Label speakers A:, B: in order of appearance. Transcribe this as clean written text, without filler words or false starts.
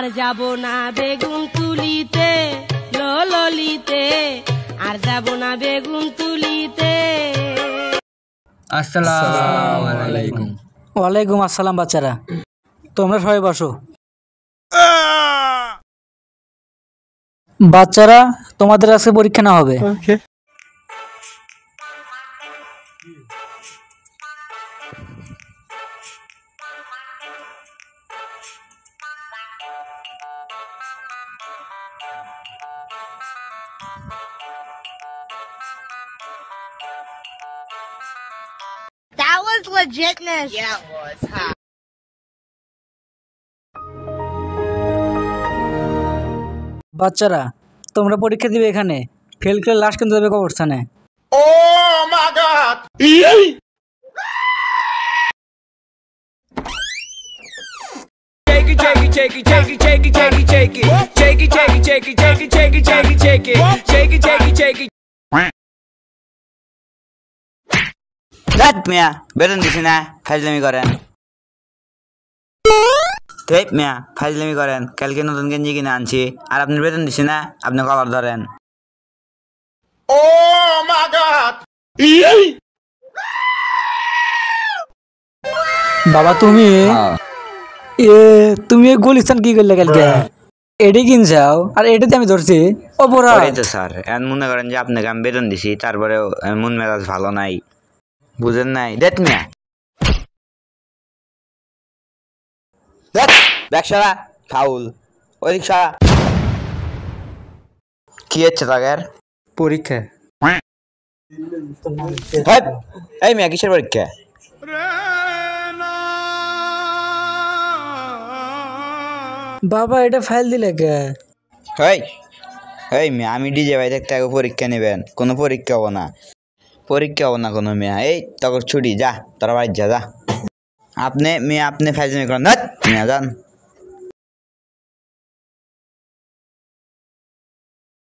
A: আর যাব না বেগুন তুলিতে ললিতে, আর যাব না বেগুন তুলিতে।
B: আসসালামু আলাইকুম।
C: ওয়ালাইকুম আসসালাম। বাচ্চারা তোমরা সবাই বসো। বাচ্চারা তোমাদের আজকে পরীক্ষা না হবে।
A: That was legitness. Yeah, it was. Huh?
C: বাচ্চারা তোমরা পরীক্ষা দিবে এখানে, ফেল করে লাশ কিন্তু যাবে কবরস্থানে।
B: মিয়া বেতন দিছি না, ফাজলামি করেন। মিয়া ফাজলামি করেন, কালকে নতুন গেঞ্জি কিনে আনছি আর আপনি বেতন দিছি না, আপনি কলার ধরেন।
C: বাবা তুমি তুমি গুলিস্তান কি করলে কালকে? এডি কিনছাও আর এটাতে আমি ধরছি অপরাধ।
B: তো স্যার এখন মনে করেন যে আপনাকে আমি বেতন দিছি, তারপরেও মন মেজাজ ভালো নাই, বুঝেন নাই। দেখ মিয়া ব্যবসা ফাউল, ওই রিক্সা কি হচ্ছে তাদের
C: পরীক্ষা।
B: এই মিয়া কিসের পরীক্ষা?
C: বাবা এটা ফাইল দিলে কে?
B: এই মিয়া আমি ডিজে ভাই দেখতে আগে পরীক্ষা নেবেন, কোনো পরীক্ষা হবো না, পরীক্ষা হবো না কোনো মিয়া। এই তখন ছুটি, যা তোরা বাড়ি যা। আপনি মিয়া আপনি ফাইজলামি করেন, মিয়া যান।